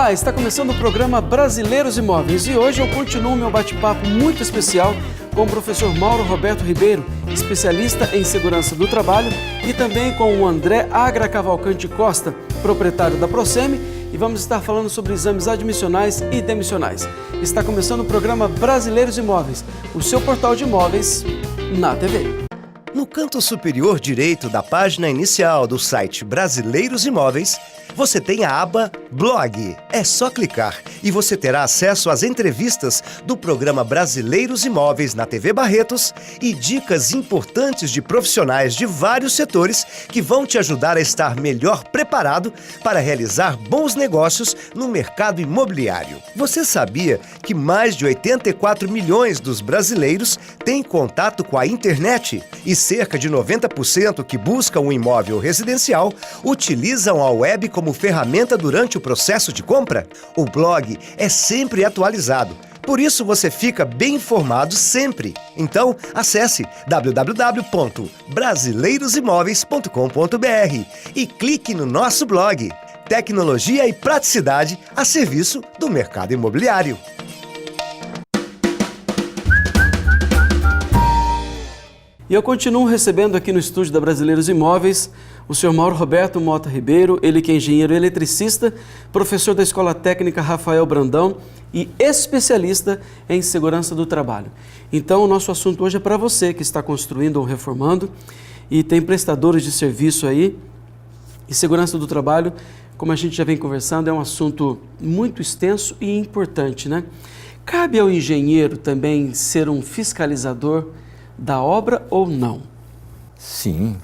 Olá, está começando o programa Brasileiros Imóveis e hoje eu continuo meu bate-papo muito especial com o professor Mauro Roberto Ribeiro, especialista em segurança do trabalho, e também com o André Agra Cavalcante Costa, proprietário da Proceme, e vamos estar falando sobre exames admissionais e demissionais. Está começando o programa Brasileiros Imóveis, o seu portal de imóveis na TV. No canto superior direito da página inicial do site Brasileiros Imóveis, você tem a aba Blog. É só clicar e você terá acesso às entrevistas do programa Brasileiros Imóveis na TV Barretos e dicas importantes de profissionais de vários setores que vão te ajudar a estar melhor preparado para realizar bons negócios no mercado imobiliário. Você sabia que mais de 84 milhões dos brasileiros têm contato com a internet e cerca de 90% que buscam um imóvel residencial utilizam a web como ferramenta durante o processo de compra? O blog é sempre atualizado, por isso você fica bem informado sempre. Então, acesse www.brasileirosimóveis.com.br e clique no nosso blog. Tecnologia e praticidade a serviço do mercado imobiliário. E eu continuo recebendo aqui no estúdio da Brasileiros Imóveis o senhor Mauro Roberto Mota Ribeiro, ele que é engenheiro eletricista, professor da Escola Técnica Rafael Brandão e especialista em segurança do trabalho. Então, o nosso assunto hoje é para você que está construindo ou reformando e tem prestadores de serviço aí. E segurança do trabalho, como a gente já vem conversando, é um assunto muito extenso e importante, né? Cabe ao engenheiro também ser um fiscalizador da obra ou não? Sim,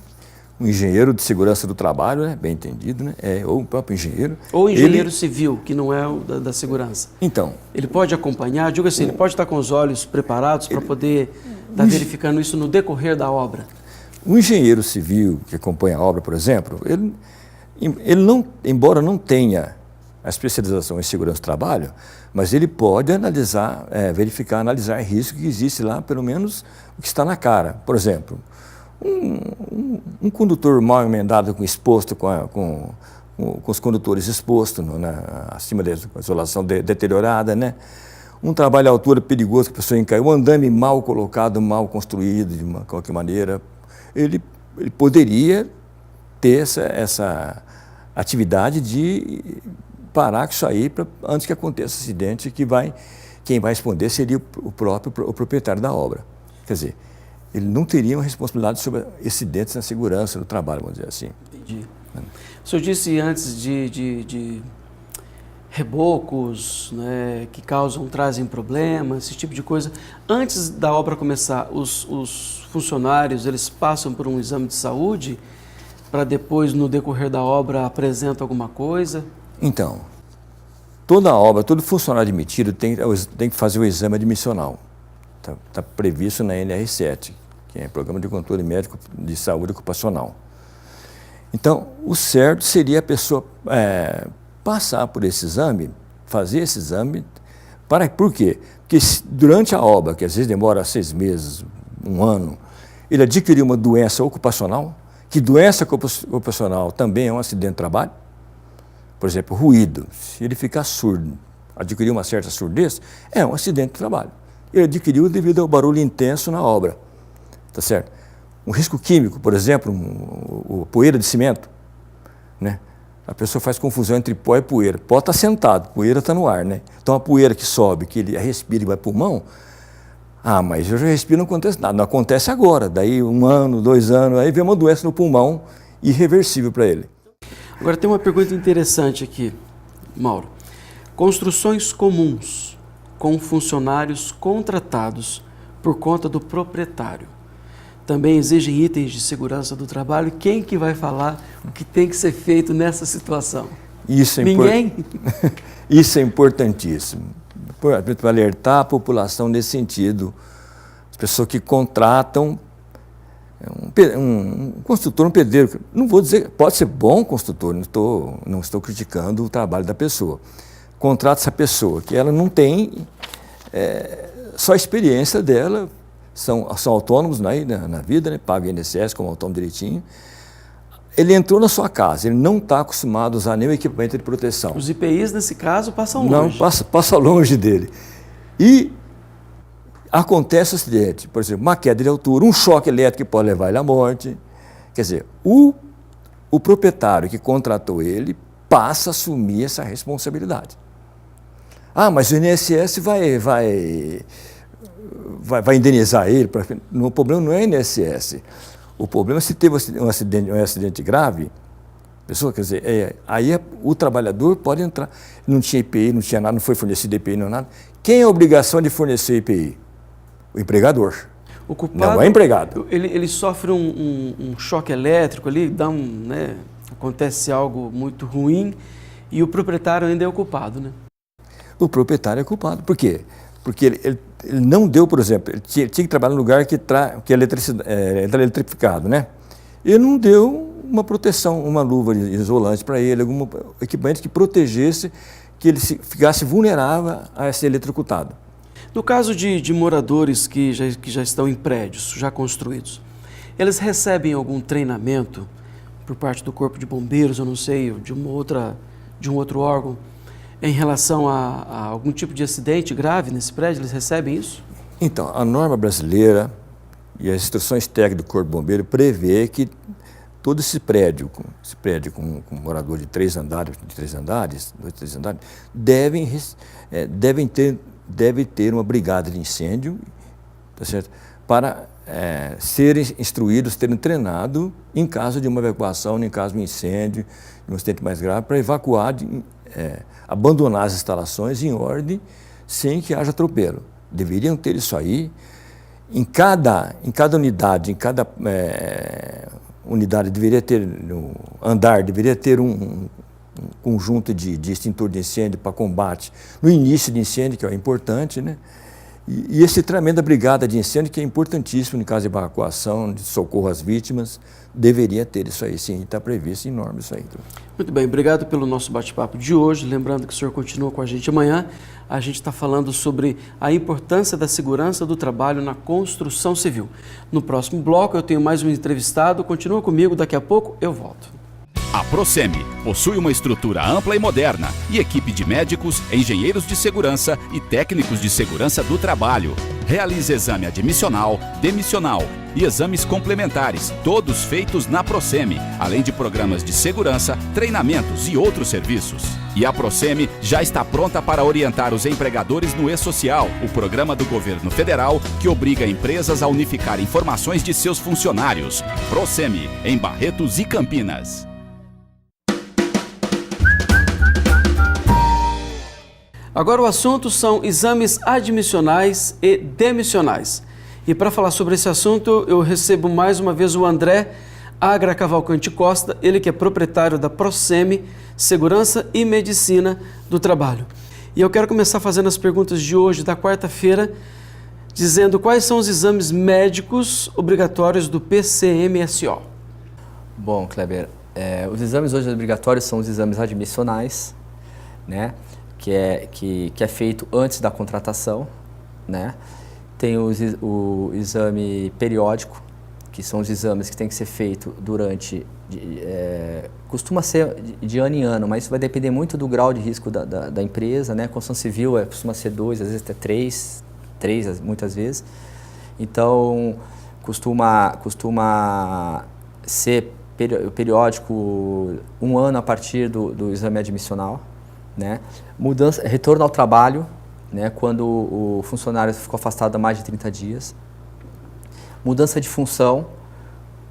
o engenheiro de segurança do trabalho, né, bem entendido, né, ou o próprio engenheiro. Ou engenheiro civil, que não é o da segurança. Então. Ele pode acompanhar, digo assim, ele pode estar com os olhos preparados para poder estar verificando isso no decorrer da obra. O engenheiro civil que acompanha a obra, por exemplo, ele não, embora não tenha a especialização em segurança do trabalho, mas ele pode analisar, verificar, analisar risco que existe lá, pelo menos o que está na cara. Por exemplo, um condutor mal emendado, exposto com os condutores expostos, acima da isolação deteriorada, né? Um trabalho à altura perigoso que a pessoa encaiu, um andame mal colocado, mal construído, de qualquer maneira, ele poderia ter essa atividade de parar com isso aí antes que aconteça acidente, quem vai responder seria o proprietário da obra. Quer dizer, ele não teria uma responsabilidade sobre acidentes na segurança do trabalho, vamos dizer assim. Entendi. O senhor disse antes de rebocos, né, que trazem problemas, esse tipo de coisa. Antes da obra começar, os funcionários, eles passam por um exame de saúde para depois, no decorrer da obra, apresentam alguma coisa? Então, toda obra, todo funcionário admitido tem que fazer o exame admissional. Está previsto na NR7, que é o Programa de Controle Médico de Saúde Ocupacional. Então, o certo seria a pessoa passar por esse exame, fazer esse exame. Por quê? Porque durante a obra, que às vezes demora 6 meses, 1 ano, ele adquiriu uma doença ocupacional, que doença ocupacional também é um acidente de trabalho. Por exemplo, ruído. Se ele ficar surdo, adquirir uma certa surdez, é um acidente de trabalho. Ele adquiriu devido ao barulho intenso na obra. Tá certo? Um risco químico, por exemplo, poeira de cimento, né? A pessoa faz confusão entre pó e poeira. Pó está sentado, poeira está no ar, né? Então a poeira que sobe, que ele respira e vai para o pulmão, mas eu já respiro, não acontece nada. Não acontece agora. Daí 1 ano, 2 anos, aí vem uma doença no pulmão irreversível para ele. Agora tem uma pergunta interessante aqui, Mauro. Construções comuns com funcionários contratados por conta do proprietário também exigem itens de segurança do trabalho? Quem que vai falar o que tem que ser feito nessa situação? Ninguém? Isso é importantíssimo. Para alertar a população nesse sentido. As pessoas que contratam um construtor, um pedreiro, não vou dizer, pode ser bom construtor, não estou criticando o trabalho da pessoa. Contrata essa pessoa, que ela não tem só a experiência dela, são autônomos na vida, né? Pagam INSS como autônomo direitinho. ele entrou na sua casa, ele não está acostumado a usar nenhum equipamento de proteção. Os EPIs, nesse caso, passam Não, longe. passa longe dele. E acontece o acidente, por exemplo, uma queda de altura, um choque elétrico que pode levar ele à morte. Quer dizer, o proprietário que contratou ele passa a assumir essa responsabilidade. Ah, mas o INSS vai indenizar ele. O problema não é o INSS. O problema é se teve um acidente grave, pessoa, quer dizer, aí o trabalhador pode entrar. Não tinha EPI, não tinha nada, não foi fornecido EPI, não nada. Quem é a obrigação de fornecer EPI? O empregador. O culpado, não é empregado. Ele sofre um choque elétrico ali, acontece algo muito ruim e o proprietário ainda é o culpado, né? O proprietário é culpado. Por quê? Porque ele não deu, por exemplo, ele tinha que trabalhar num lugar que é eletrificado, né? Ele não deu uma proteção, uma luva isolante para ele, algum equipamento que protegesse, que ele ficasse vulnerável a ser eletrocutado. No caso de moradores que já estão em prédios, já construídos, eles recebem algum treinamento por parte do Corpo de Bombeiros, eu não sei, de um outro órgão, em relação a algum tipo de acidente grave nesse prédio? Eles recebem isso? Então, a norma brasileira e as instruções técnicas do Corpo de Bombeiro prevê que todo esse prédio com morador de 3 andares, 2, 3 andares, deve ter uma brigada de incêndio, tá certo? Para serem instruídos, terem treinado em caso de uma evacuação, em caso de um incêndio, de um acidente mais grave, para evacuar, abandonar as instalações em ordem, sem que haja atropelo. Deveriam ter isso aí. Em cada unidade, unidade deveria ter, no andar, deveria ter um conjunto de extintor de incêndio para combate no início de incêndio, que é importante, né? E esse treinamento da brigada de incêndio, que é importantíssimo em caso de evacuação, de socorro às vítimas, deveria ter isso aí, sim, está previsto em norma isso aí. Muito bem, obrigado pelo nosso bate-papo de hoje. Lembrando que o senhor continua com a gente amanhã. A gente está falando sobre a importância da segurança do trabalho na construção civil. No próximo bloco eu tenho mais um entrevistado. Continua comigo, daqui a pouco eu volto. A Procemi possui uma estrutura ampla e moderna e equipe de médicos, engenheiros de segurança e técnicos de segurança do trabalho. Realiza exame admissional, demissional e exames complementares, todos feitos na Procemi, além de programas de segurança, treinamentos e outros serviços. E a Procemi já está pronta para orientar os empregadores no E-Social, o programa do governo federal que obriga empresas a unificar informações de seus funcionários. Procemi, em Barretos e Campinas. Agora o assunto são exames admissionais e demissionais. E para falar sobre esse assunto, eu recebo mais uma vez o André Agra Cavalcante Costa, ele que é proprietário da Procemi, Segurança e Medicina do Trabalho. E eu quero começar fazendo as perguntas de hoje, da quarta-feira, dizendo quais são os exames médicos obrigatórios do PCMSO. Bom, Kleber, os exames hoje obrigatórios são os exames admissionais, né? Que é feito antes da contratação, né? Tem o exame periódico, que são os exames que tem que ser feito durante, costuma ser de ano em ano, mas isso vai depender muito do grau de risco da empresa, né? Construção civil costuma ser 2, às vezes até 3 muitas vezes. Então, costuma ser periódico 1 ano a partir do exame admissional. Né? Retorno ao trabalho, né? Quando o funcionário ficou afastado há mais de 30 dias. Mudança de função,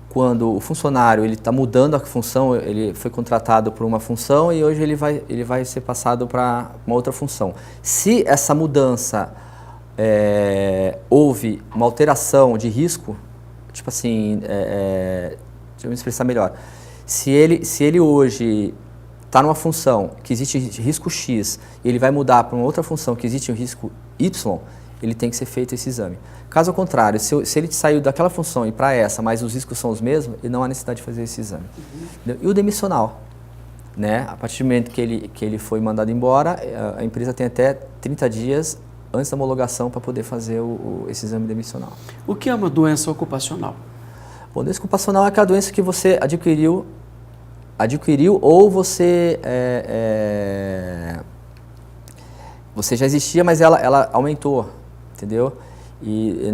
quando o funcionário está mudando a função, ele foi contratado por uma função e hoje ele vai ser passado para uma outra função. Se essa mudança houve uma alteração de risco, tipo assim, deixa eu me expressar melhor, se ele hoje está numa função que existe risco X e ele vai mudar para uma outra função que existe um risco Y, ele tem que ser feito esse exame. Caso contrário, se ele saiu daquela função e para essa, mas os riscos são os mesmos, ele não há necessidade de fazer esse exame. E o demissional, né? A partir do momento que ele foi mandado embora, a empresa tem até 30 dias antes da homologação para poder fazer esse exame demissional. O que é uma doença ocupacional? Bom, doença ocupacional é aquela doença que você adquiriu adquiriu ou você você já existia, mas ela aumentou, entendeu? E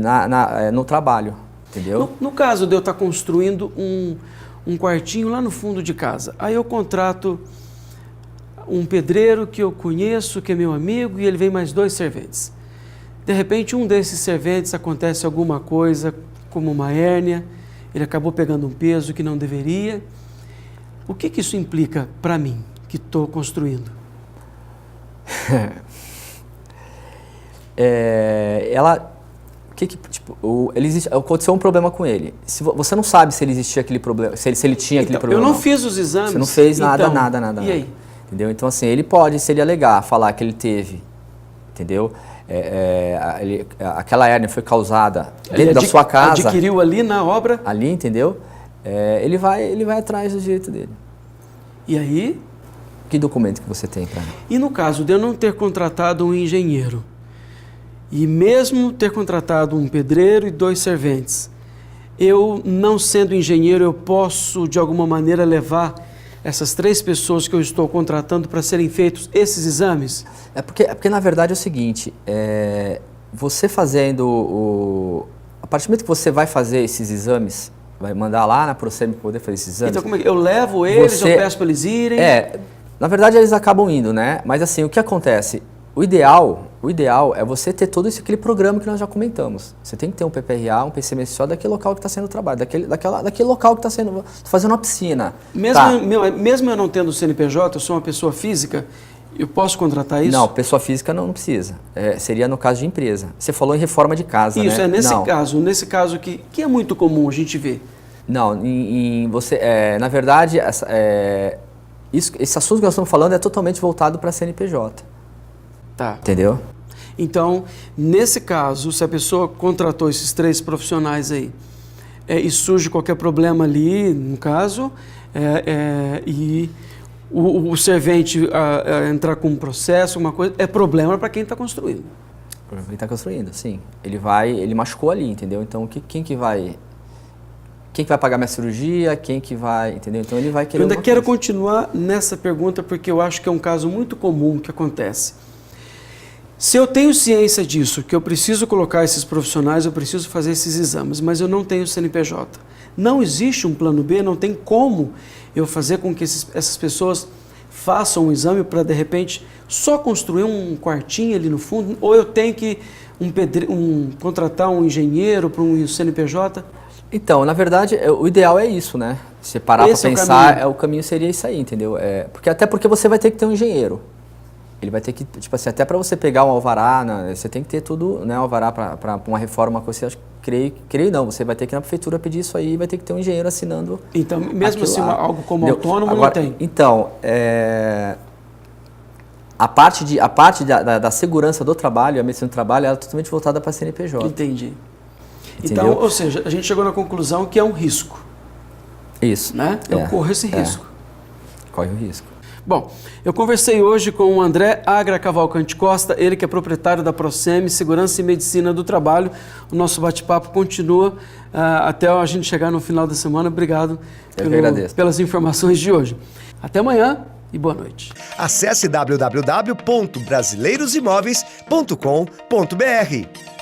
no trabalho, entendeu? No caso de eu estar construindo um quartinho lá no fundo de casa, aí eu contrato um pedreiro que eu conheço, que é meu amigo, e ele vem mais 2 serventes. De repente, um desses serventes acontece alguma coisa, como uma hérnia, ele acabou pegando um peso que não deveria. O que isso implica para mim, que estou construindo? Aconteceu um problema com ele. Você não sabe se ele existia aquele problema, se ele tinha aquele problema. Eu não fiz os exames. Você não fez nada. E aí? Entendeu? Então, assim, ele pode, se ele alegar, falar que ele teve, entendeu? Aquela hérnia foi causada dentro da sua casa. Adquiriu ali na obra. Ali, entendeu? Ele vai atrás do direito dele. E aí? Que documento que você tem para... E no caso de eu não ter contratado um engenheiro, e mesmo ter contratado um pedreiro e 2 serventes, eu, não sendo engenheiro, eu posso, de alguma maneira, levar essas 3 pessoas que eu estou contratando para serem feitos esses exames? Porque na verdade é o seguinte, você fazendo a partir do momento que você vai fazer esses exames, vai mandar lá na Procem para poder fazer esses exames. Então como é que eu levo eles, eu peço para eles irem? Na verdade eles acabam indo, né? Mas assim, o que acontece? O ideal é você ter todo aquele programa que nós já comentamos. Você tem que ter um PPRA, um PCMSO daquele local que está sendo trabalho, daquele local que está sendo... fazendo uma piscina. Mesmo eu não tendo CNPJ, eu sou uma pessoa física, eu posso contratar isso? Não, pessoa física não precisa. Seria no caso de empresa. Você falou em reforma de casa, isso, né? Nesse caso que é muito comum a gente ver. Não, na verdade, esse assunto que nós estamos falando é totalmente voltado para a CNPJ. Tá. Entendeu? Então, nesse caso, se a pessoa contratou esses 3 profissionais aí, e surge qualquer problema ali, no caso, e o servente entrar com um processo, uma coisa, é problema para quem está construindo. Ele está construindo, sim. Ele machucou ali, entendeu? Então, quem que vai pagar minha cirurgia? Quem que vai, entendeu? Então, ele vai querer... Eu ainda quero continuar nessa pergunta, porque eu acho que é um caso muito comum que acontece. Se eu tenho ciência disso, que eu preciso colocar esses profissionais, eu preciso fazer esses exames, mas eu não tenho CNPJ. Não existe um plano B, não tem como eu fazer com que essas pessoas façam um exame para, de repente, só construir um quartinho ali no fundo, ou eu tenho que contratar um engenheiro para um CNPJ? Então, na verdade, o ideal é isso, né? Se parar para pensar, o caminho seria isso aí, entendeu? Até porque você vai ter que ter um engenheiro. Ele vai ter que, tipo assim, até para você pegar um alvará, né, você tem que ter tudo, né, alvará para uma reforma, uma coisa, creio não, você vai ter que ir na prefeitura pedir isso aí e vai ter que ter um engenheiro assinando. Então, mesmo assim, algo como autônomo agora, não tem? Então, a parte da segurança do trabalho, a medicina do trabalho, ela é totalmente voltada para a CNPJ. Entendi. Então, ou seja, a gente chegou na conclusão que é um risco. Isso. Né? Eu corro esse risco. Corre o risco. Bom, eu conversei hoje com o André Agra Cavalcante Costa, ele que é proprietário da Procem, Segurança e Medicina do Trabalho. O nosso bate-papo continua até a gente chegar no final da semana. Obrigado pelas informações de hoje. Até amanhã e boa noite. Acesse www.brasileirosimóveis.com.br.